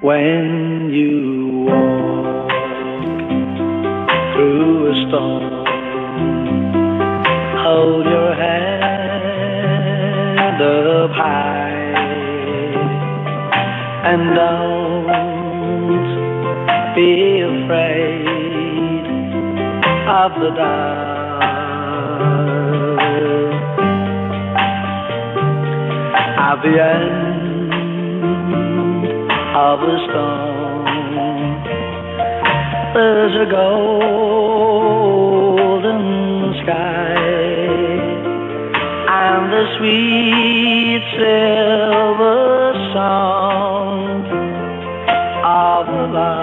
When you walk through a storm, hold your head up high and don't be afraid of the dark. At the end of the storm, there's a golden sky and the sweet silver song of love.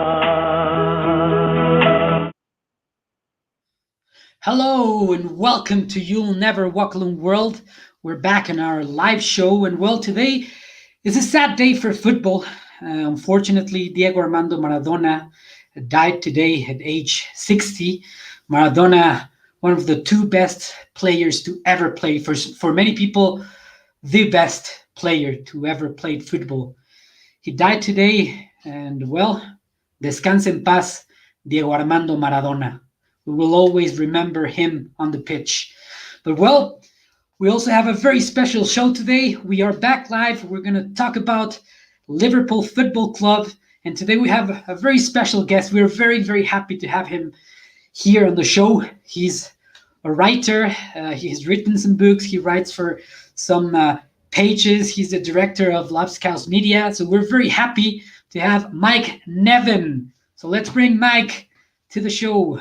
Hello and welcome to You'll Never Walk Alone World. We're back in our live show, and well, today is a sad day for football. Unfortunately, Diego Armando Maradona died today at age 60. Maradona, one of the two best players to ever play, for many people, the best player to ever play football. He died today, and well, descanse en paz, Diego Armando Maradona. We will always remember him on the pitch. But well, we also have a very special show today. We are back live. We're going to talk about Liverpool Football Club. And today we have a very special guest. We're very, very happy to have him here on the show. He's a writer. He has written some books. He writes for some pages. He's the director of LobScouse Media. So we're very happy to have Mike Nevin. So let's bring Mike to the show.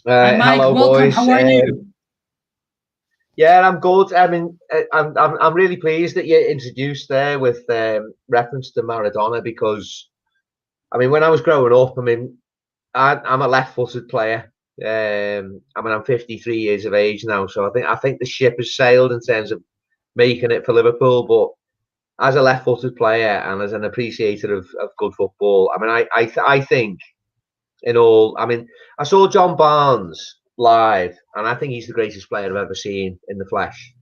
Hi, Mike. Hello, welcome. boys. How are you? Yeah, I'm good. I mean, I'm really pleased that you introduced there with reference to Maradona because, I mean, when I was growing up, I mean, I'm a left-footed player. I'm 53 years of age now, so I think the ship has sailed in terms of making it for Liverpool. But as a left-footed player and as an appreciator of good football, I mean, I think in all, I mean, I saw John Barnes live, and I think he's the greatest player I've ever seen in the flesh.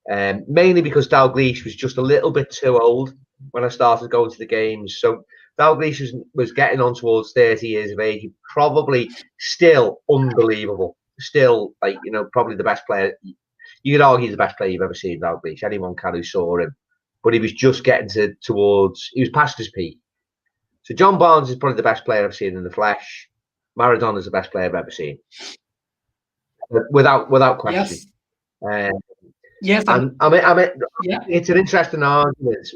Mainly because Dalglish was just a little bit too old when I started going to the games. So Dalglish was getting on towards 30 years of age. He probably still unbelievable. Still, like, you know, probably the best player. You could argue the best player you've ever seen, Dalglish. Anyone can who saw him. But he was just getting towards, he was past his peak. So John Barnes is probably the best player I've seen in the flesh. Maradona's the best player I've ever seen. Without question. Yes. Yes. I mean, yeah. It's an interesting argument.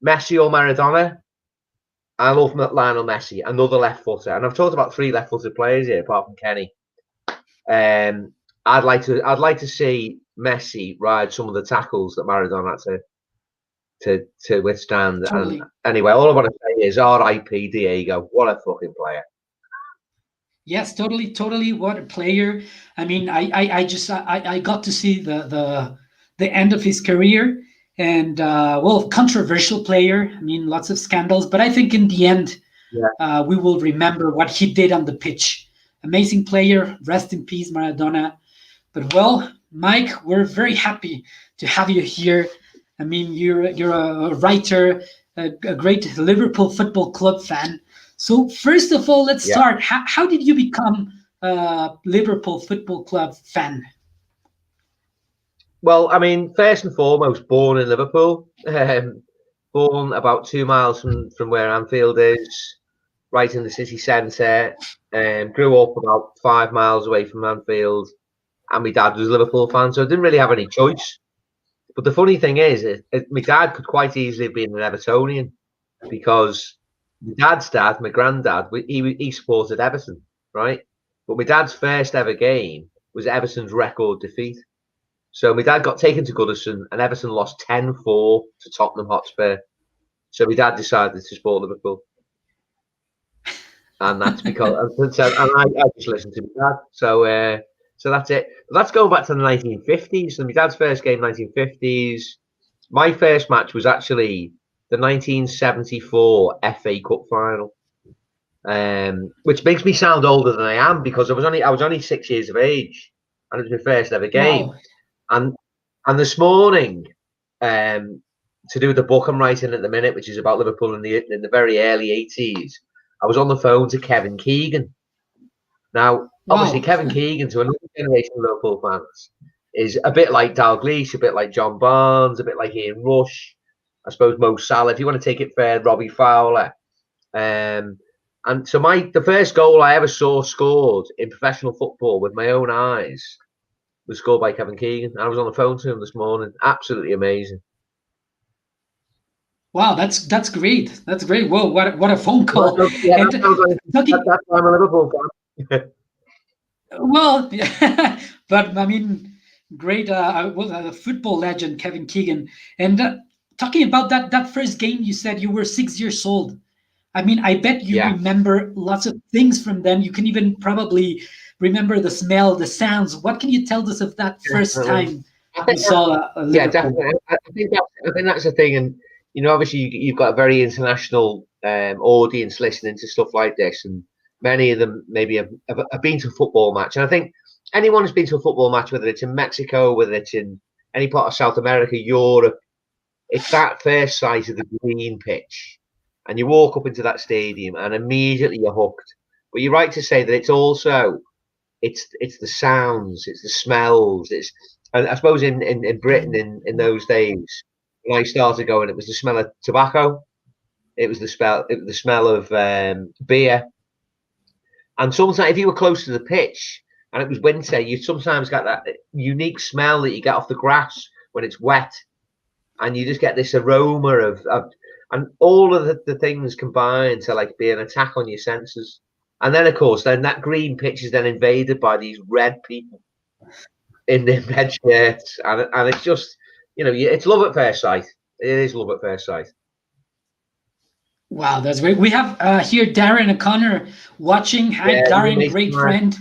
Messi or Maradona? I love Lionel Messi, another left footer, and I've talked about three left-footed players here, apart from Kenny. I'd like to see Messi ride some of the tackles that Maradona had to withstand. Totally. And anyway, all I want to say is R.I.P. Diego. What a fucking player. Yes, totally. What a player! I mean, I got to see the end of his career, and well, controversial player. I mean, lots of scandals, but I think in the end, we will remember what he did on the pitch. Amazing player. Rest in peace, Maradona. But well, Mike, we're very happy to have you here. I mean, you're a writer, a great Liverpool Football Club fan. So first of all, let's start. How did you become a Liverpool Football Club fan? Well, I mean, first and foremost, born in Liverpool. Born about 2 miles from where Anfield is, right in the city centre. Grew up about 5 miles away from Anfield. And my dad was a Liverpool fan, so I didn't really have any choice. But the funny thing is, my dad could quite easily have been an Evertonian because my dad's dad, my granddad, he supported Everton, right? But my dad's first ever game was Everton's record defeat. So my dad got taken to Goodison and Everton lost 10-4 to Tottenham Hotspur. So my dad decided to support Liverpool. And that's because I just listened to my dad. So that's it. But that's going back to the 1950s. So my dad's first game, 1950s. My first match was actually the 1974 FA Cup final, which makes me sound older than I am because I was only 6 years of age, and it was my first ever game. Wow. And this morning, to do the book I'm writing at the minute, which is about Liverpool in the very early 80s, I was on the phone to Kevin Keegan. Now, obviously, Wow. Kevin Keegan, to another generation of Liverpool fans, is a bit like Dalglish, a bit like John Barnes, a bit like Ian Rush, I suppose Mo Salah. If you want to take it fair, Robbie Fowler. And so the first goal I ever saw scored in professional football with my own eyes was scored by Kevin Keegan. I was on the phone to him this morning. Absolutely amazing. Wow, that's great. That's great. Whoa, what a phone call. Yeah, And that's why I'm a Liverpool fan. well, but I mean, great. A football legend, Kevin Keegan. And talking about that first game, you said you were 6 years old. I mean, I bet you Yeah. remember lots of things from then. You can even probably remember the smell, the sounds. What can you tell us of that first time you saw a Liverpool? Yeah, definitely. I think that's the thing, and obviously you've got a very international audience listening to stuff like this, and many of them maybe have been to a football match. And I think anyone who's been to a football match, whether it's in Mexico, whether it's in any part of South America, Europe, it's that first sight of the green pitch, and you walk up into that stadium, and immediately you're hooked. But you're right to say that it's also it's the sounds, it's the smells, and I suppose in Britain in those days when I started going, it was the smell of tobacco, it was the smell of beer, and sometimes if you were close to the pitch and it was winter, you sometimes got that unique smell that you get off the grass when it's wet, and you just get this aroma of and all of the things combined to like be an attack on your senses. And then, of course, then that green pitch is then invaded by these red people in their red shirts, and it's just, it's love at first sight. It is love at first sight. Wow, that's great. We have here Darren O'Connor watching. Hi, Yeah, Darren, great friend.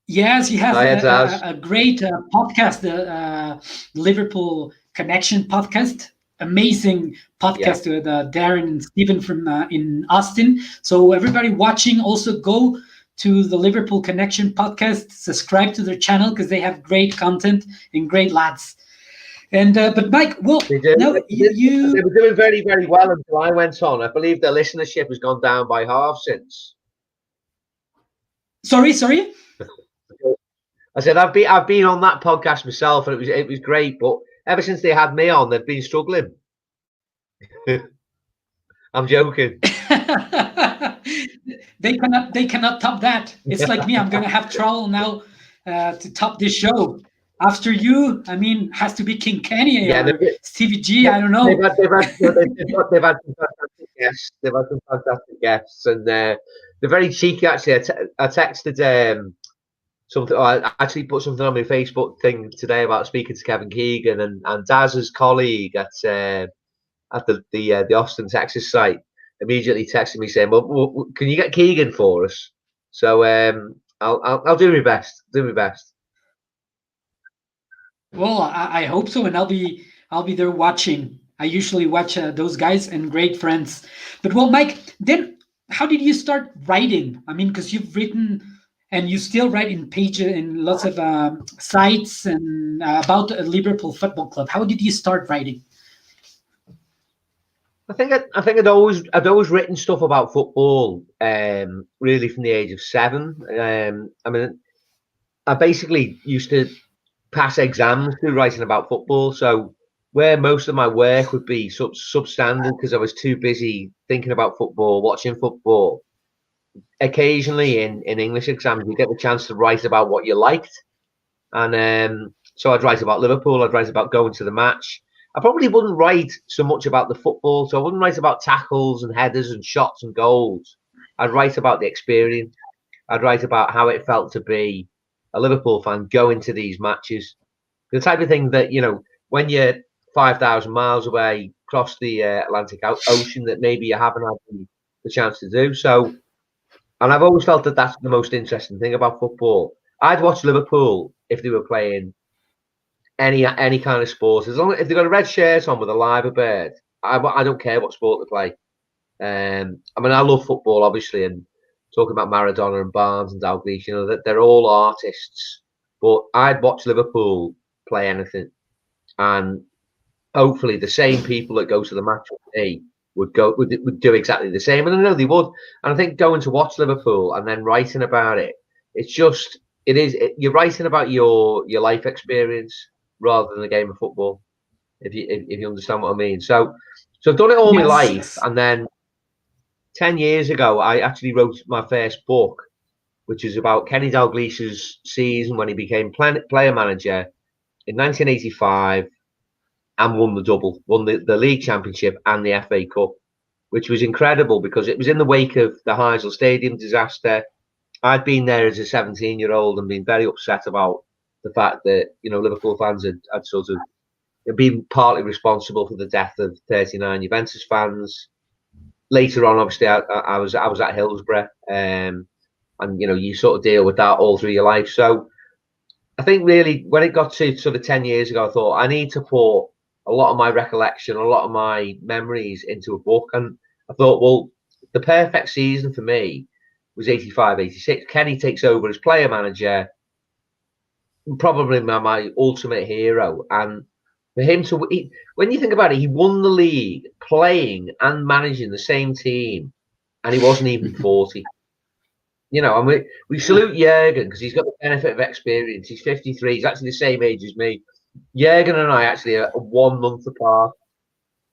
Yes, he has a great podcast, the Liverpool Connection podcast. Amazing podcast with Darren and Stephen from in Austin. So everybody watching, also go to the Liverpool Connection podcast, subscribe to their channel because they have great content and great lads. And but Mike, well, they were doing very, very well until I went on. I believe their listenership has gone down by half since. Sorry. I said I've been on that podcast myself, and it was great. But ever since they had me on, they've been struggling. I'm joking. They cannot top that. It's like me. I'm gonna have trouble now to top this show. After you, I mean, has to be King Kenny or Stevie G. I don't know. They've had some fantastic guests. They've had some fantastic guests, and they're very cheeky. Actually, I texted something. I actually put something on my Facebook thing today about speaking to Kevin Keegan and Daz's colleague at the Austin, Texas site. Immediately texted me saying, "Well, can you get Keegan for us?" So I'll do my best. Well, I hope so, and I'll be there watching. I usually watch those guys and great friends. But well, Mike, then how did you start writing? I mean, because you've written and you still write in pages in lots of sites and about Liverpool Football Club. How did you start writing? I think I'd always written stuff about football, really from the age of 7. I mean, I basically used to pass exams through writing about football. So where most of my work would be substandard because I was too busy thinking about football, watching football. Occasionally in English exams, you get the chance to write about what you liked. And so I'd write about Liverpool. I'd write about going to the match. I probably wouldn't write so much about the football. So I wouldn't write about tackles and headers and shots and goals. I'd write about the experience. I'd write about how it felt to be a Liverpool fan going to these matches. The type of thing that, when you're 5,000 miles away, across the Atlantic Ocean, that maybe you haven't had the chance to do. So, and I've always felt that that's the most interesting thing about football. I'd watch Liverpool if they were playing any kind of sport. As long as if they've got a red shirt on with a liver bird, I don't care what sport they play. I mean, I love football, obviously, and talking about Maradona and Barnes and Dalglish, that they're all artists. But I'd watch Liverpool play anything, and hopefully the same people that go to the match with me would do exactly the same, and I know they would. And I think going to watch Liverpool and then writing about it, you're writing about your life experience rather than the game of football. If you understand what I mean. So I've done it all my Yes, life, yes. and then 10 years ago I actually wrote my first book, which is about Kenny Dalglish's season when he became player manager in 1985 and won the double, won the league championship and the FA Cup, which was incredible because it was in the wake of the Heysel Stadium disaster. I'd been there as a 17-year-old and been very upset about the fact that Liverpool fans had sort of been partly responsible for the death of 39 Juventus fans. Later on, obviously, I was at Hillsborough, and you sort of deal with that all through your life. So I think really when it got to sort of 10 years ago, I thought I need to put a lot of my recollection, a lot of my memories into a book. And I thought, well, the perfect season for me was 85, 86. Kenny takes over as player manager, probably my ultimate hero. And for him when you think about it, he won the league playing and managing the same team, and he wasn't even 40. And we salute Jurgen because he's got the benefit of experience. He's 53. He's actually the same age as me. Jurgen and I actually are 1 month apart.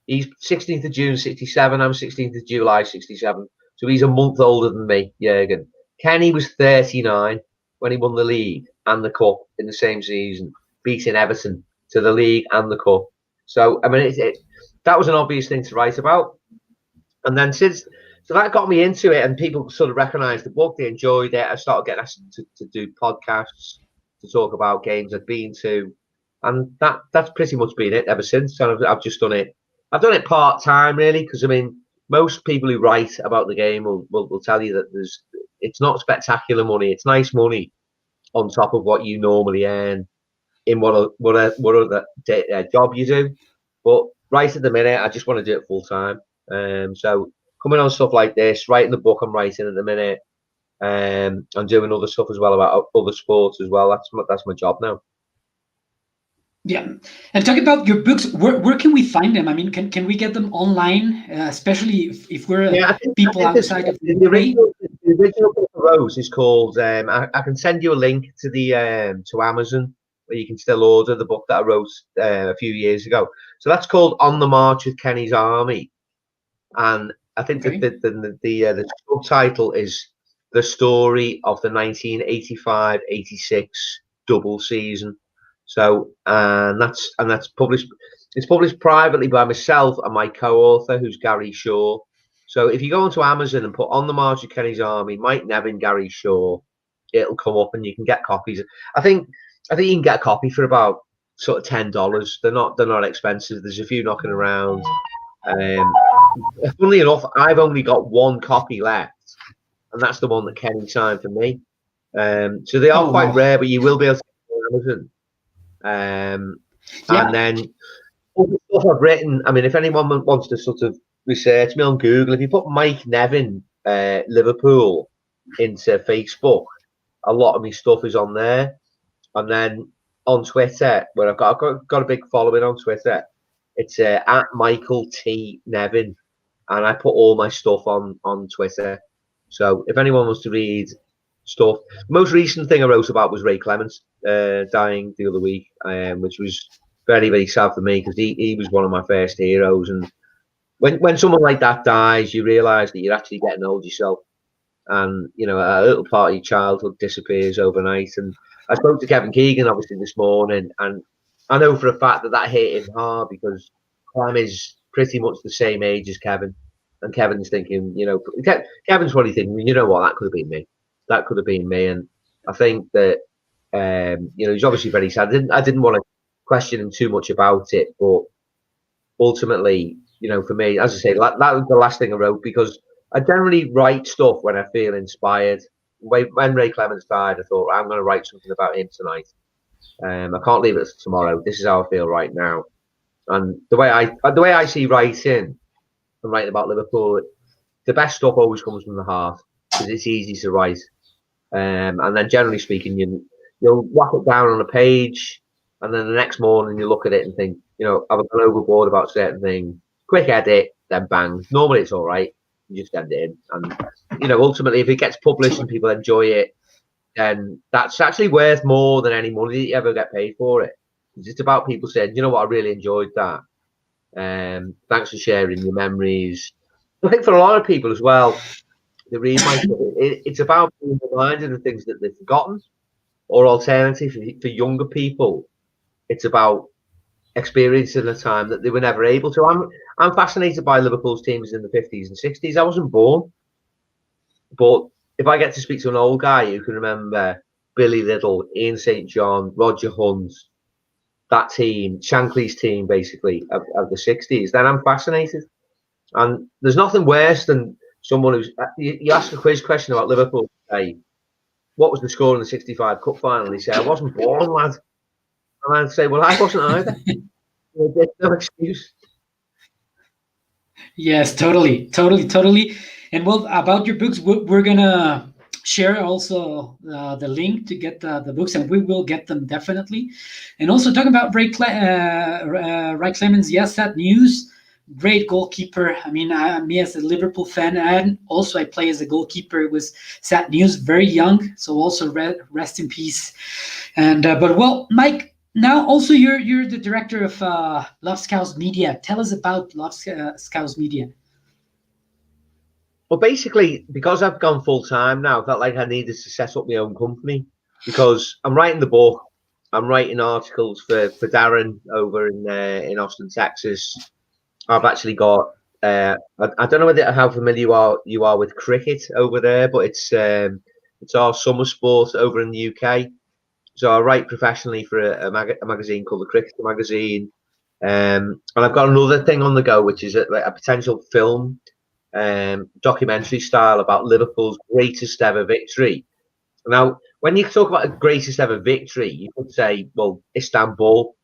He's 16th of June, 67. I'm 16th of July, 67. So he's a month older than me, Jurgen. Kenny was 39 when he won the league and the cup in the same season, beating Everton to the league and the cup. So, I mean, that was an obvious thing to write about. And then so that got me into it, and people sort of recognised the book. They enjoyed it. I started getting asked to do podcasts to talk about games I'd been to, and that's pretty much been it ever since. And I've just done it. I've done it part time, really, because I mean, most people who write about the game will tell you that it's not spectacular money. It's nice money on top of what you normally earn in what other job you do. But right at the minute, I just want to do it full time. So coming on stuff like this, writing the book I'm writing at the minute, and doing other stuff as well about other sports as well. That's my job now. Yeah, and talk about your books. Where can we find them? I mean, can we get them online, especially if we're people outside of the original book I wrote is called. I can send you a link to the to Amazon where you can still order the book that I wrote a few years ago. So that's called On the March with Kenny's Army, and I think that the subtitle is The Story of the 1985-86 double season. So that's published. It's published privately by myself and my co-author, who's Gary Shaw. So if you go onto Amazon and put On the March of Kenny's Army, Mike Nevin, Gary Shaw, it'll come up and you can get copies. I think you can get a copy for about sort of $10. They're not expensive. There's a few knocking around. Funnily enough, I've only got one copy left, and that's the one that Kenny signed for me. So they are quite rare, but you will be able to get them on Amazon. And then all the stuff I've written, I mean, if anyone wants to sort of research me on Google, if you put Mike Nevin Liverpool into Facebook, a lot of my stuff is on there. And then on Twitter, where I've got a big following on Twitter, it's at Michael T Nevin, and I put all my stuff on Twitter. So if anyone wants to read stuff, the most recent thing I wrote about was Ray Clemence dying the other week, which was very, very sad for me because he was one of my first heroes. And when someone like that dies, you realise that you're actually getting old yourself, and a little part of your childhood disappears overnight. And I spoke to Kevin Keegan obviously this morning, and I know for a fact that hit him hard because Clem is pretty much the same age as Kevin, and Kevin's thinking, Kevin's probably thinking, you know what, that could have been me. That could have been me. And I think that he's obviously very sad. I didn't want to question him too much about it, but ultimately, for me, as I say, that was the last thing I wrote because I generally write stuff when I feel inspired. When Ray Clemence died, I thought I'm going to write something about him tonight. I can't leave it to tomorrow. This is how I feel right now. And the way I see writing and writing about Liverpool, the best stuff always comes from the heart because it's easy to write. And then generally speaking, you'll whack it down on a page, and then the next morning you look at it and think, have I gone overboard about certain things? Quick edit, then bang. Normally it's all right. You just send it in, and ultimately, if it gets published and people enjoy it, then that's actually worth more than any money that you ever get paid for it. It's just about people saying, you know what, I really enjoyed that. Thanks for sharing your memories. I think for a lot of people as well, they read my stuff. It's about being reminded of things that they've forgotten, or alternative for younger people. It's about experiencing a time that they were never able to. I'm fascinated by Liverpool's teams in the 50s and 60s. I wasn't born, but if I get to speak to an old guy who can remember Billy Little, Ian St. John, Roger Hunt, that team, Shankly's team, basically of the 60s, then I'm fascinated. And there's nothing worse than someone who's you ask a quiz question about Liverpool, say, what was the score in the 65 Cup final? And he said, I wasn't born, lad. And I'd say, well, I wasn't either. There's no excuse. Yes, totally, totally, totally. And well, about your books, we're gonna share also the link to get the books, and we will get them definitely. And also talking about Ray Clemens, yes, that news. Great goalkeeper. I mean, me as a Liverpool fan, and also I play as a goalkeeper. It was sad news, very young. So also rest in peace. And but well, Mike, now also you're the director of LobScouse Media. Tell us about LobScouse Media. Well, basically, because I've gone full time now, I felt like I needed to set up my own company because I'm writing the book. I'm writing articles for Darren over in Austin, Texas. I've actually got. I don't know how familiar you are with cricket over there, but it's our summer sport over in the UK. So I write professionally for a magazine called the Cricket Magazine, and I've got another thing on the go, which is a potential film, documentary style about Liverpool's greatest ever victory. Now, when you talk about a greatest ever victory, you could say, well, Istanbul,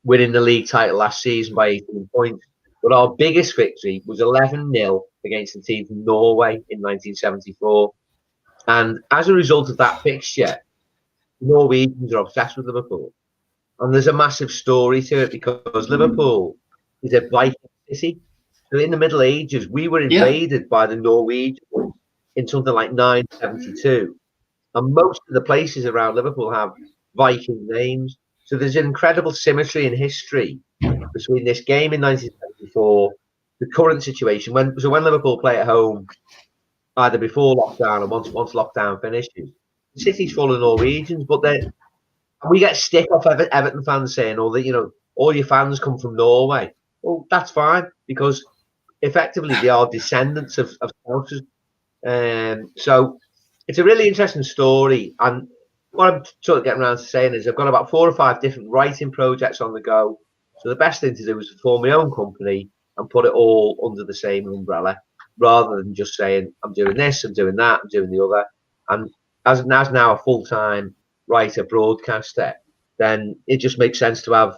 winning the league title last season by 18 points. But our biggest victory was 11-0 against the team from Norway in 1974. And as a result of that fixture, Norwegians are obsessed with Liverpool. And there's a massive story to it because Liverpool is a Viking city. So in the Middle Ages, we were invaded by the Norwegians in something like 972. And most of the places around Liverpool have Viking names. So there's an incredible symmetry in history between this game in 1974, the current situation. When Liverpool play at home, either before lockdown or once lockdown finishes, the city's full of Norwegians, but we get stick off Everton fans saying, "Oh, that all your fans come from Norway." Well, that's fine because effectively they are descendants of Scousers. So it's a really interesting story, and what I'm sort of getting around to saying is I've got about 4 or 5 different writing projects on the go. So the best thing to do is to form my own company and put it all under the same umbrella, rather than just saying I'm doing this, I'm doing that, I'm doing the other. And as now a full-time writer broadcaster, then it just makes sense to have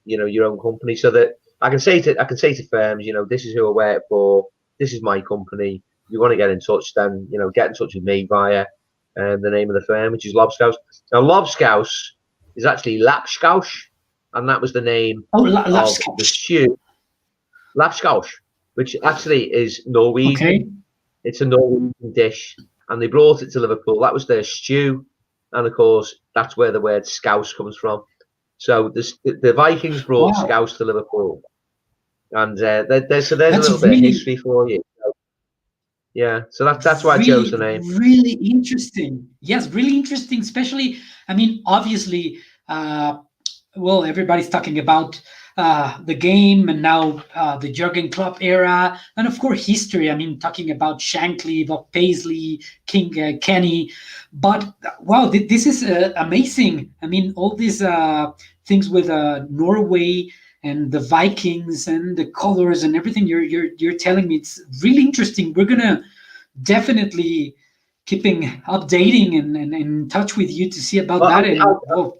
your own company, so that I can say to firms, this is who I work for, this is my company. If you want to get in touch, then get in touch with me via the name of the firm, which is LobScouse. Now, LobScouse is actually Lapskaus, and that was the name of the stew. Lapskaus, which actually is Norwegian. Okay. It's a Norwegian dish, and they brought it to Liverpool. That was their stew, and of course, that's where the word scouse comes from. So the Vikings brought scouse to Liverpool, and there's a little bit of history for you. Yeah, so that's why I chose the name. Really interesting. Yes, really interesting. Especially, I mean, obviously, everybody's talking about the game and now the Jurgen Klopp era, and of course history. I mean, talking about Shankly, Bob Paisley, King Kenny. But wow, this is amazing. I mean, all these things with Norway and the Vikings and the colors and everything you're telling me, it's really interesting. We're gonna definitely keeping updating and in touch with you to see about that, and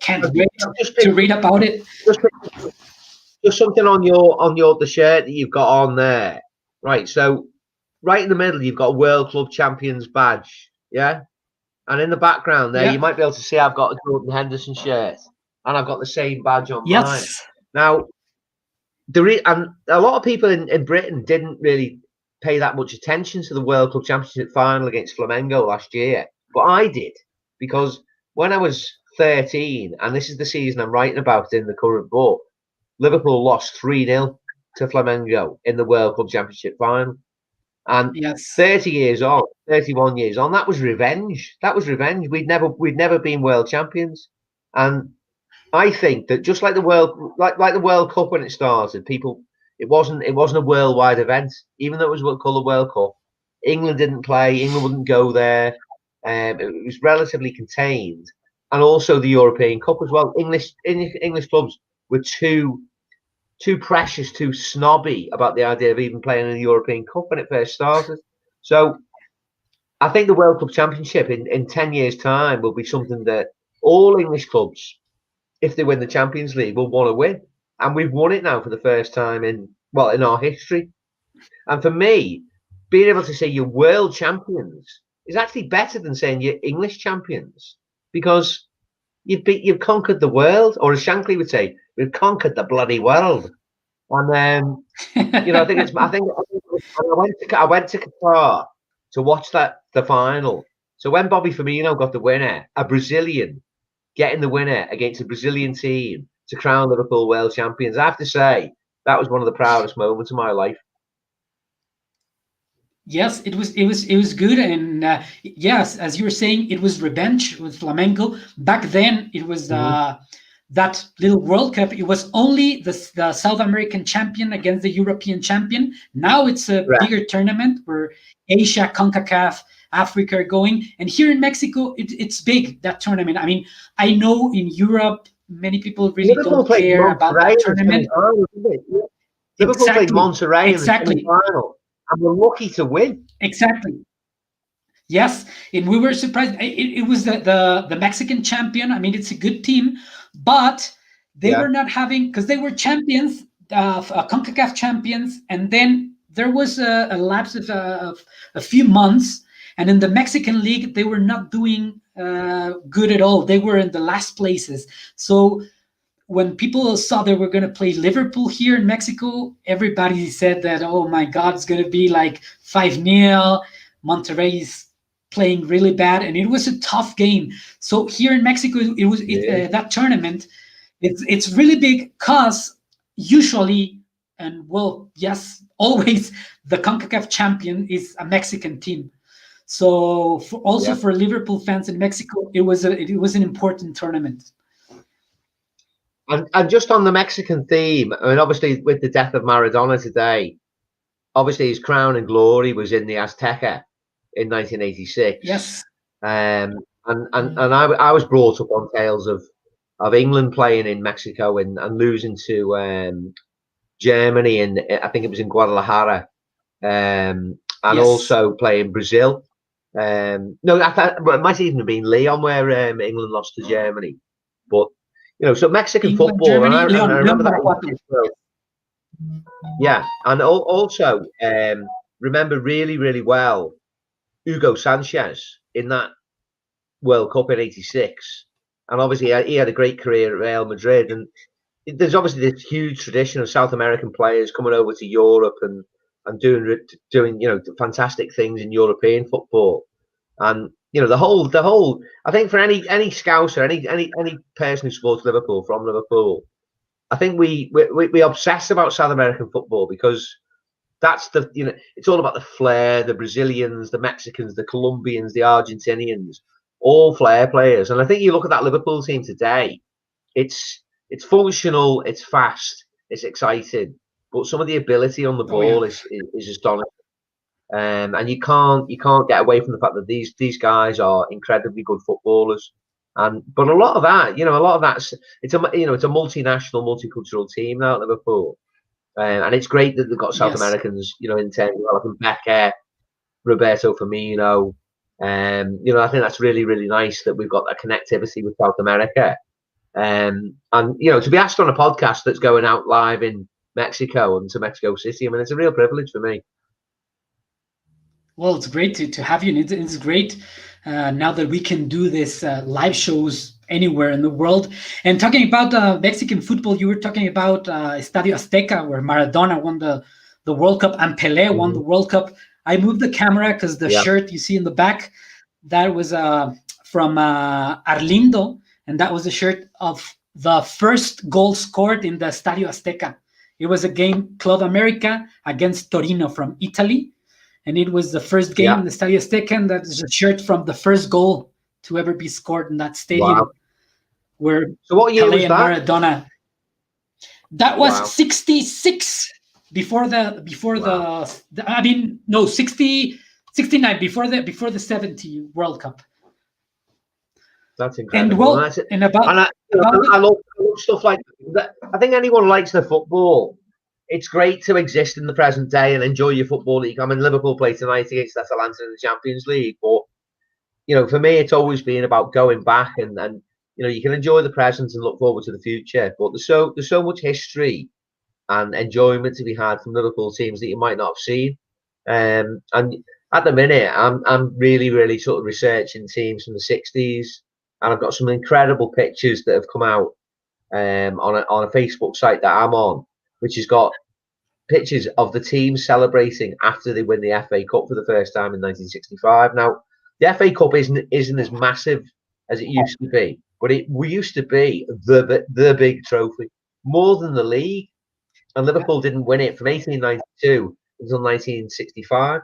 can't wait to read about it. Just something on the shirt that you've got on there, right? So right in the middle, you've got a World Club Champions badge, yeah. And in the background there, you might be able to see I've got a Jordan Henderson shirt. and I've got the same badge on mine. Yes. Now, and a lot of people in Britain didn't really pay that much attention to the World Club Championship final against Flamengo last year, but I did, because when I was 13, and this is the season I'm writing about in the current book, Liverpool lost 3-0 to Flamengo in the World Club Championship final. And Yes. 30 years on, 31 years on, that was revenge. That was revenge. We'd never been world champions. And I think that just like the World Cup when it started, it wasn't a worldwide event, even though it was called the World Cup. England didn't play. England wouldn't go there. It was relatively contained, and also the European Cup as well. English clubs were too precious, too snobby about the idea of even playing in the European Cup when it first started. So I think the World Club Championship in 10 years' time will be something that all English clubs, if they win the Champions League, will want to win. And we've won it now for the first time in our history. And for me, being able to say you're world champions is actually better than saying you're English champions, because you've conquered the world, or as Shankly would say, we've conquered the bloody world. And I think I went to Qatar to watch the final. So when Bobby Firmino got the winner, a Brazilian getting the winner against a Brazilian team to crown Liverpool world champions, I have to say that was one of the proudest moments of my life. Yes, it was good, and yes, as you were saying, it was revenge with Flamengo. Back then, it was that little World Cup. It was only the South American champion against the European champion. Now it's a bigger tournament where Asia, CONCACAF, Africa are going, and here in Mexico, it's big, that tournament. I mean, I know in Europe, many people really don't care about that tournament. Liverpool played Monterrey in the semi-final, and we're lucky to win. Exactly. Yes, and we were surprised. It was the Mexican champion. I mean, it's a good team, but they were not having, because they were champions, CONCACAF champions, and then there was a lapse of a few months, and in the Mexican league, they were not doing good at all. They were in the last places. So when people saw they were going to play Liverpool here in Mexico, everybody said that, oh my God, it's going to be like 5-0. Monterrey's playing really bad, and it was a tough game. So here in Mexico, it was that tournament. It's really big because usually, and well, yes, always the CONCACAF champion is a Mexican team. So for Liverpool fans in Mexico, it was an important tournament. And just on the Mexican theme, I mean, obviously with the death of Maradona today, obviously his crown and glory was in the Azteca in 1986. Yes. And I was brought up on tales of England playing in Mexico and losing to Germany, and I think it was in Guadalajara, and also playing Brazil. No, I thought it might even have been Leon where England lost to Germany, but. So Mexican England, football, Germany, and I remember that. Well. Yeah, and also remember really, really well Hugo Sanchez in that World Cup in '86, and obviously he had a great career at Real Madrid. And there's obviously this huge tradition of South American players coming over to Europe and doing fantastic things in European football. And the whole. I think for any Scouser, any person who supports Liverpool from Liverpool, I think we obsess about South American football because that's it's all about the flair. The Brazilians, the Mexicans, the Colombians, the Argentinians, all flair players. And I think you look at that Liverpool team today, it's functional, it's fast, it's exciting, but some of the ability on the ball is astonishing. And you can't get away from the fact that these guys are incredibly good footballers, but a lot of that's it's a multinational, multicultural team now at Liverpool, and it's great that they've got South Americans, in terms of Becker, Roberto Firmino, I think that's really, really nice that we've got that connectivity with South America, and to be asked on a podcast that's going out live in Mexico and to Mexico City, I mean, it's a real privilege for me. Well, it's great to have you. And it's great now that we can do this live shows anywhere in the world. And talking about Mexican football, you were talking about Estadio Azteca, where Maradona won the World Cup and Pelé won the World Cup. I moved the camera because the shirt you see in the back, that was from Arlindo, and that was a shirt of the first goal scored in the Estadio Azteca. It was a game, Club America against Torino from Italy, and it was the first game in the Estadio Azteca, and that is a shirt from the first goal to ever be scored in that stadium. Where so what year was and that? Maradona. That was 66 before the 69 before the 70 World Cup. That's incredible. I love stuff like that. I think anyone who likes the football, it's great to exist in the present day and enjoy your football league. I mean, Liverpool play tonight against Atalanta in the Champions League, but for me, it's always been about going back and you can enjoy the present and look forward to the future. But there's so much history and enjoyment to be had from Liverpool teams that you might not have seen. And at the minute, I'm really, really sort of researching teams from the 60s. And I've got some incredible pictures that have come out on a Facebook site that I'm on, which has got pictures of the team celebrating after they win the FA Cup for the first time in 1965. Now, the FA Cup isn't as massive as it used to be, but we used to be the big trophy, more than the league. And Liverpool didn't win it from 1892 until 1965.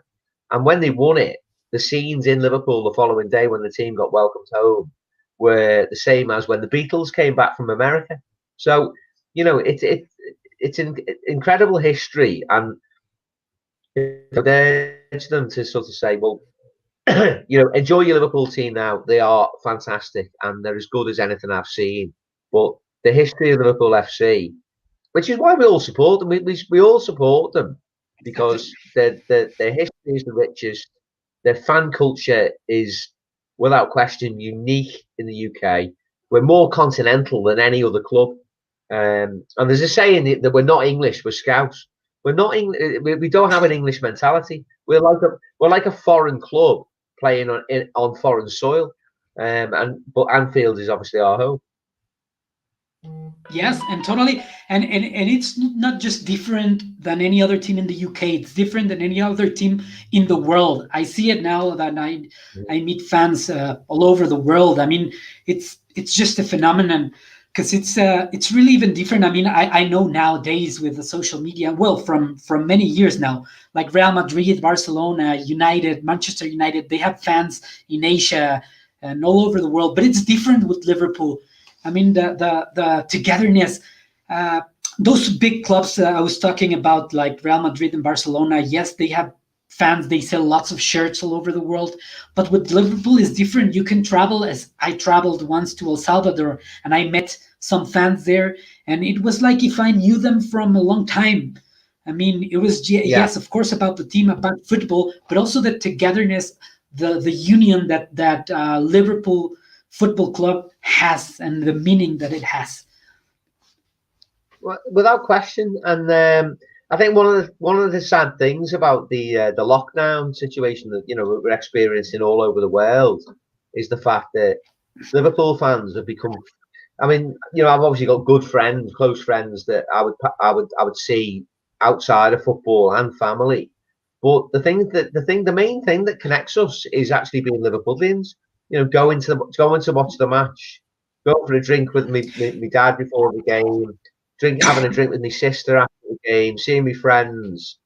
And when they won it, the scenes in Liverpool the following day when the team got welcomed home were the same as when the Beatles came back from America. So, it's an incredible history, and I urge them to sort of say, well, enjoy your Liverpool team now. They are fantastic, and they're as good as anything I've seen. But the history of Liverpool FC, which is why we all support them, we all support them because their history is the richest. Their fan culture is, without question, unique in the UK. We're more continental than any other club. And there's a saying that we're not English, we're Scouse. We're not we don't have an English mentality. We're like a foreign club playing on foreign soil. But Anfield is obviously our home. Yes, and totally, and it's not just different than any other team in the UK. It's different than any other team in the world. I see it now that I meet fans all over the world. I mean, it's just a phenomenon because it's really even different. I mean, I know nowadays with the social media, well, from many years now, like Real Madrid, Barcelona, United, Manchester United, they have fans in Asia and all over the world. But it's different with Liverpool. I mean, the togetherness, those big clubs I was talking about, like Real Madrid and Barcelona, yes, they have fans. They sell lots of shirts all over the world. But with Liverpool, is different. You can travel, as I traveled once to El Salvador, and I met some fans there. And it was like if I knew them from a long time. I mean, it was, yes, of course, about the team, about football, but also the togetherness, the union that Liverpool Football Club has and the meaning that it has. Well, without question, and I think one of the sad things about the lockdown situation that we're experiencing all over the world is the fact that Liverpool fans have become. I mean, I've obviously got good friends, close friends that I would see outside of football and family, but the main thing that connects us is actually being Liverpoolians. Going to watch the match, going for a drink with me dad before the game, having a drink with my sister after the game, seeing my friends,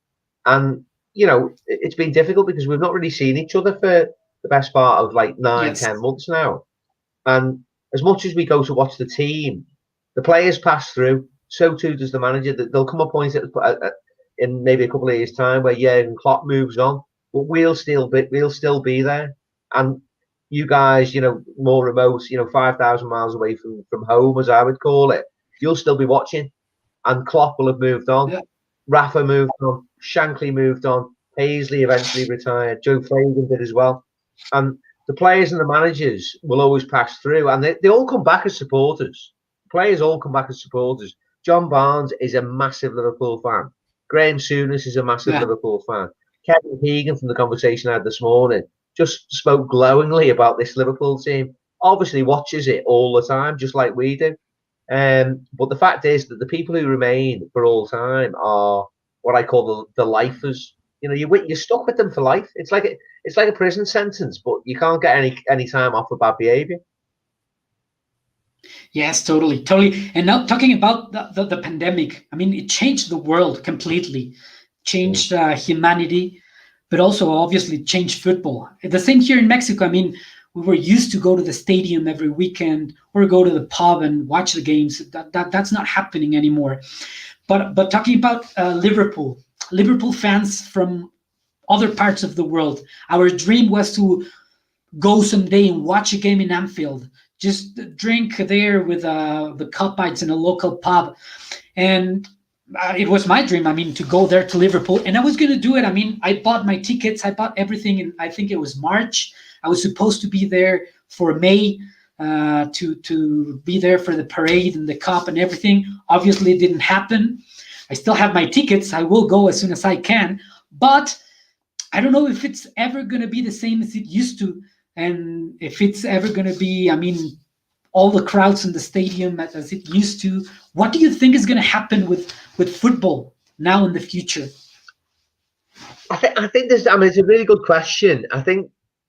and it's been difficult because we've not really seen each other for the best part of like 9-10 months now. And as much as we go to watch the team, the players pass through. So too does the manager. There'll come a point in maybe a couple of years' time where Jurgen Klopp moves on, but we'll still be there. And you guys, more remote, 5,000 miles away from home, as I would call it, you'll still be watching. And Klopp will have moved on. Yeah. Rafa moved on. Shankly moved on. Paisley eventually retired. Joe Fagan did as well. And the players and the managers will always pass through. And they all come back as supporters. Players all come back as supporters. John Barnes is a massive Liverpool fan. Graham Souness is a massive Liverpool fan. Kevin Keegan, from the conversation I had this morning, just spoke glowingly about this Liverpool team. obviously watches it all the time, just like we do. But the fact is that the people who remain for all time are what I call the lifers. You know, you're stuck with them for life. It's like a prison sentence, but you can't get any time off for bad behaviour. Yes, totally, totally. And now talking about the pandemic, I mean, it changed the world completely, changed humanity, but also obviously changed football. The same here in Mexico. I mean, we were used to go to the stadium every weekend or go to the pub and watch the games. That's not happening anymore. But talking about Liverpool fans from other parts of the world, our dream was to go someday and watch a game in Anfield. Just drink there with the cupites in a local pub, and it was my dream. I mean, to go there to Liverpool, and I was going to do it. I mean, I bought my tickets, I bought everything, and I think it was March. I was supposed to be there for May, to be there for the parade and the cup and everything. Obviously, it didn't happen. I still have my tickets. I will go as soon as I can, but I don't know if it's ever going to be the same as it used to. And if it's ever going to be, I mean, all the crowds in the stadium as it used to. What do you think is going to happen with football now in the future? I think there's. I mean, it's a really good question. I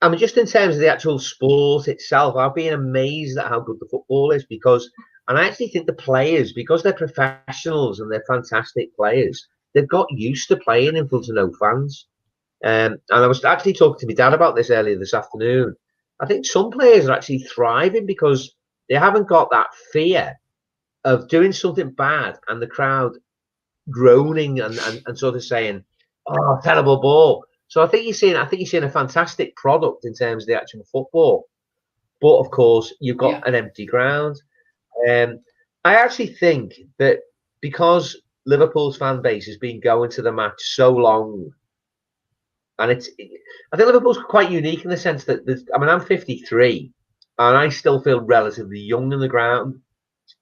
mean, just in terms of the actual sport itself, I've been amazed at how good the football is and I actually think the players, because they're professionals and they're fantastic players, they've got used to playing in front of no fans. And I was actually talking to my dad about this earlier this afternoon. I think some players are actually thriving because they haven't got that fear of doing something bad and the crowd groaning and sort of saying, "Oh, terrible ball." So I think you're seeing a fantastic product in terms of the actual football. But of course, you've got an empty ground. I actually think that because Liverpool's fan base has been going to the match so long. And I think Liverpool's quite unique in the sense that I'm 53 and I still feel relatively young in the ground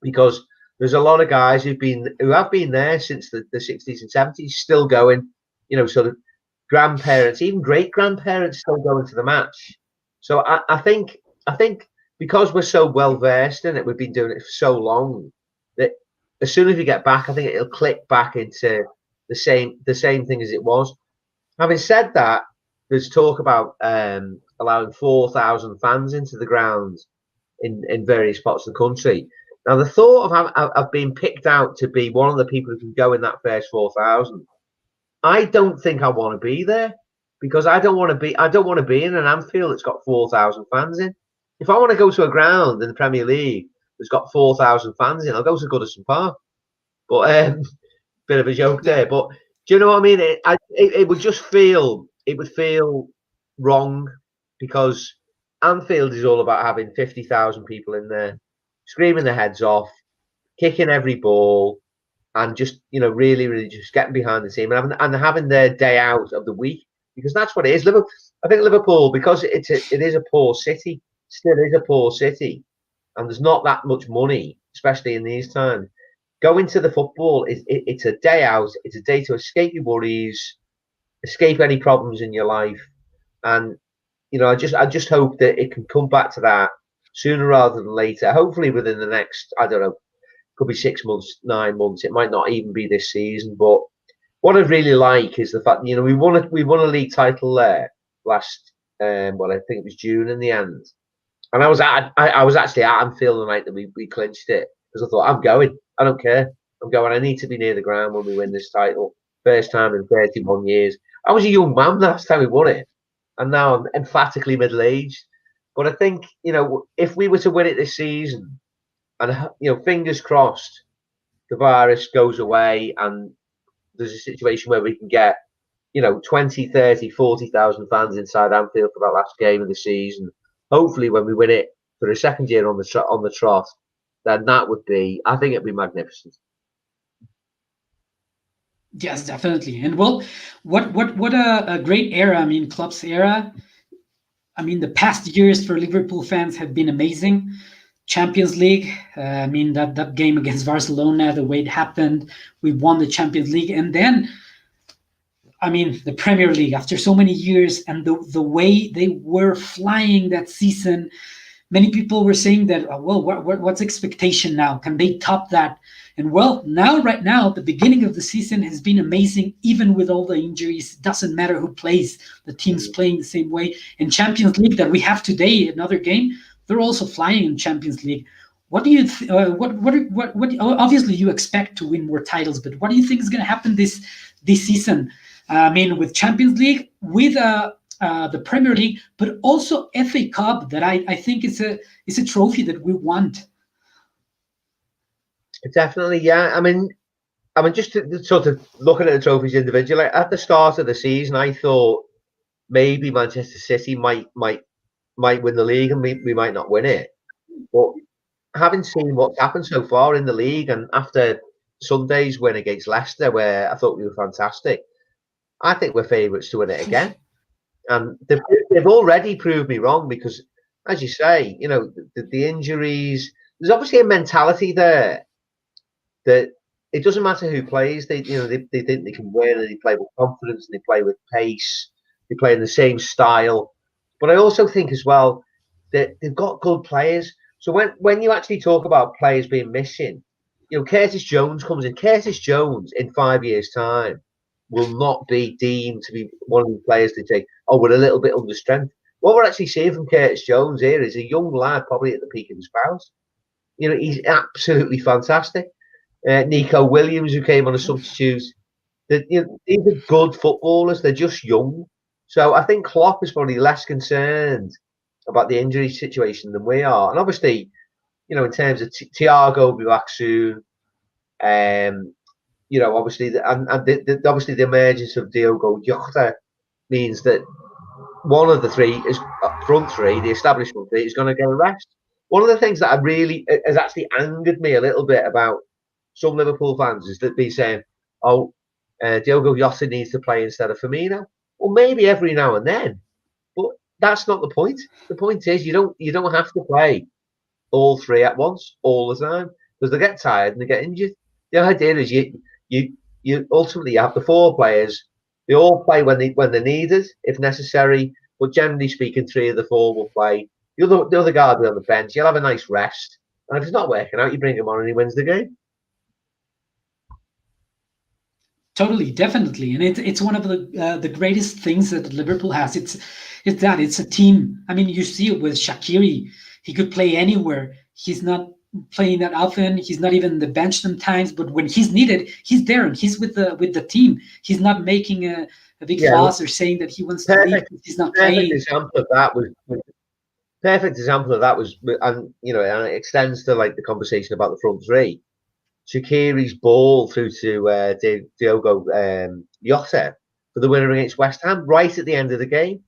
because there's a lot of guys who have been there since the 60s and 70s still going, you know, sort of grandparents, even great grandparents still going to the match. So I think because we're so well versed in it, we've been doing it for so long that as soon as we get back, I think it'll click back into the same thing as it was. Having said that, there's talk about allowing 4,000 fans into the ground in various parts of the country. Now, the thought of being picked out to be one of the people who can go in that first 4,000, I don't think I want to be there because I don't want to be in an Anfield that's got 4,000 fans in. If I want to go to a ground in the Premier League that's got 4,000 fans in, I'll go to Goodison Park. But bit of a joke there, but. Do you know what I mean? It would just feel wrong because Anfield is all about having 50,000 people in there, screaming their heads off, kicking every ball, and just really, really just getting behind the team and having their day out of the week because that's what it is. I think Liverpool, because it is a poor city, still is a poor city, and there's not that much money, especially in these times. Going to the football it's a day out. It's a day to escape your worries, escape any problems in your life, and I just hope that it can come back to that sooner rather than later. Hopefully within the next, I don't know, could be 6 months, 9 months. It might not even be this season. But what I really like is the fact we won a league title there last. I think it was June in the end, and I was actually at Anfield the night that we clinched it because I thought I'm going. I don't care. I'm going. I need to be near the ground when we win this title. First time in 31 years. I was a young man last time we won it, and now I'm emphatically middle-aged. But I think if we were to win it this season, and fingers crossed, the virus goes away, and there's a situation where we can get 20, 30, 40,000 fans inside Anfield for that last game of the season. Hopefully, when we win it for a second year on the trot. Then that would be, I think it'd be magnificent. Yes, definitely. And well, what a great era. I mean, Klopp's era. I mean, the past years for Liverpool fans have been amazing. Champions League. I mean, that game against Barcelona, the way it happened, we won the Champions League, and then, I mean, the Premier League after so many years, and the way they were flying that season. many people were saying that, well, what's expectation now? Can they top that? And well, right now, the beginning of the season has been amazing, even with all the injuries. Doesn't matter who plays, the team's playing the same way. And Champions League that we have today, another game, they're also flying in Champions League. What do you obviously you expect to win more titles, but what do you think is going to happen this season? I mean, with Champions League, with the Premier League, but also FA Cup, that I think is a trophy that we want. Definitely, yeah. I mean, just to sort of looking at the trophies individually, at the start of the season, I thought maybe Manchester City might win the league and we might not win it. But having seen what's happened so far in the league, and after Sunday's win against Leicester, where I thought we were fantastic, I think we're favourites to win it again. And they've already proved me wrong because, as you say, you know, the injuries, there's obviously a mentality there that it doesn't matter who plays. They think they can win, and they play with confidence, and they play with pace. They play in the same style. But I also think as well that they've got good players. So when you actually talk about players being missing, you know, Curtis Jones comes in. Curtis Jones in 5 years' time will not be deemed to be one of the players they take, oh, we're a little bit under strength. What we're actually seeing from Curtis Jones here is a young lad, probably at the peak of his powers. You know, he's absolutely fantastic. Nico Williams, who came on a substitute, these are good footballers. They're just young. So I think Klopp is probably less concerned about the injury situation than we are. And obviously, you know, in terms of Thiago will be back soon. You know, obviously, obviously the emergence of Diogo Jota means that one of the three is front three, the established front three, is going to get a rest. One of the things that has actually angered me a little bit about some Liverpool fans is that they're saying, "Oh, Diogo Jota needs to play instead of Firmino." Well, maybe every now and then, but that's not the point. The point is you don't have to play all three at once all the time because they get tired and they get injured. The idea is you ultimately have the four players. They all play when they're needed, if necessary. But generally speaking, three of the four will play. The other guy will be on the bench. You'll have a nice rest, and if it's not working out, you bring him on and he wins the game. Totally, definitely, and it's one of the greatest things that Liverpool has. It's a team. I mean, you see it with Shaqiri. He could play anywhere. He's not playing that often. He's not even the bench sometimes. But when he's needed, he's there and he's with the team. He's not making a big fuss or saying that he wants to leave because he's not playing. Perfect example of that was, and you know, and it extends to like the conversation about the front three. Shaqiri's ball through to Diogo Jota for the winner against West Ham right at the end of the game.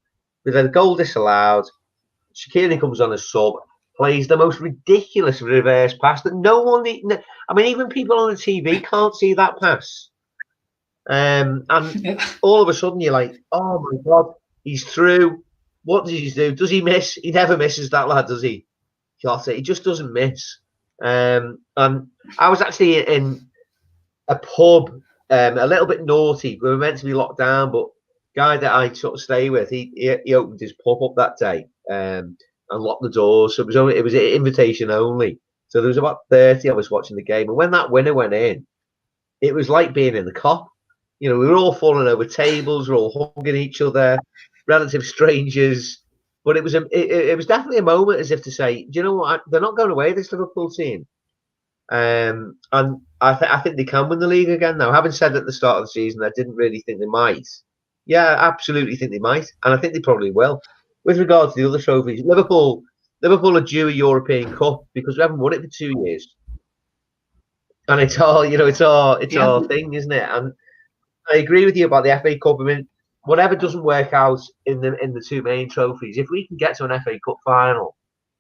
With a goal disallowed, Shaqiri comes on as sub, plays the most ridiculous reverse pass that no one, I mean, even people on the TV can't see that pass. And all of a sudden you're like, oh my God, he's through. What does he do? Does he miss? He never misses, that lad, does he? Jota, he just doesn't miss. And I was actually in a pub, a little bit naughty. We were meant to be locked down, but guy that I sort of stay with, he opened his pub up that day and locked the doors. So it was an invitation only. So there was about 30 of us watching the game, and when that winner went in, it was like being in the Kop. You know, we were all falling over tables, we were all hugging each other, relative strangers. But it was definitely a moment as if to say, do you know what? They're not going away, this Liverpool team. And I think they can win the league again now. Having said at the start of the season, I didn't really think they might. Yeah, I absolutely think they might. And I think they probably will. With regard to the other trophies, Liverpool are due a European Cup because we haven't won it for 2 years. And it's all thing, isn't it? And I agree with you about the FA Cup. I mean, whatever doesn't work out in the two main trophies, if we can get to an FA Cup final,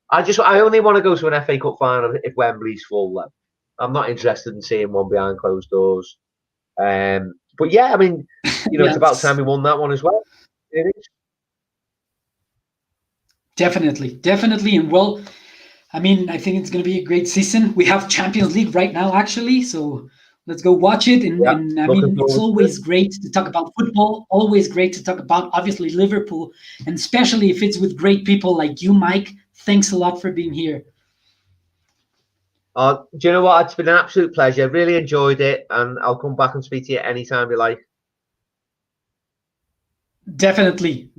I only want to go to an FA Cup final if Wembley's full. Then I'm not interested in seeing one behind closed doors. But yeah, I mean, you know, it's about time we won that one as well. It is. Definitely, and well, I mean, I think it's going to be a great season. We have Champions League right now, actually, so let's go watch it. And I mean, it's always great to talk about football, always great to talk about, obviously, Liverpool, and especially if it's with great people like you, Mike. Thanks a lot for being here. Do you know what? It's been an absolute pleasure. Really enjoyed it, and I'll come back and speak to you anytime you like. Definitely.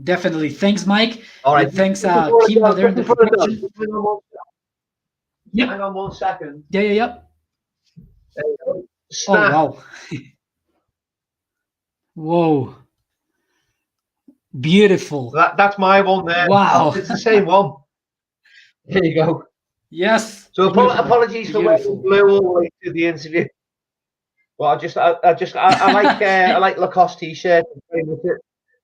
Thanks, Mike. All right. And thanks, Kimba there in the production. Hang on 1 second. Yeah. There you go. Oh, Snap. wow. Whoa. Beautiful. That's my one there. Wow. It's the same one. There you go. Yes. So Beautiful. apologies for wearing blue all the way through the interview. Well, I like I like Lacoste t-shirt.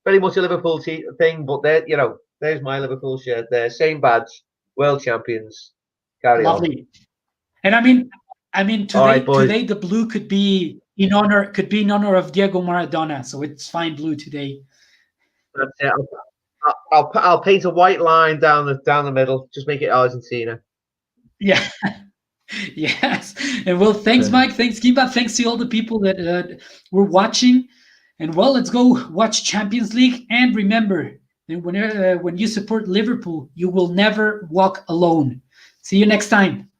Very much a Liverpool thing, but there's my Liverpool shirt there. Same badge, world champions. Carry Lovely. on. And I mean today, All right, boys. today the blue could be in honor of Diego Maradona, so it's fine blue today. That's it. I'll paint a white line down the middle. Just make it Argentina. Yeah. Yes. And well, thanks, Mike. Thanks, Kimba. Thanks to all the people that were watching. And well, let's go watch Champions League. And remember, when you support Liverpool, you will never walk alone. See you next time.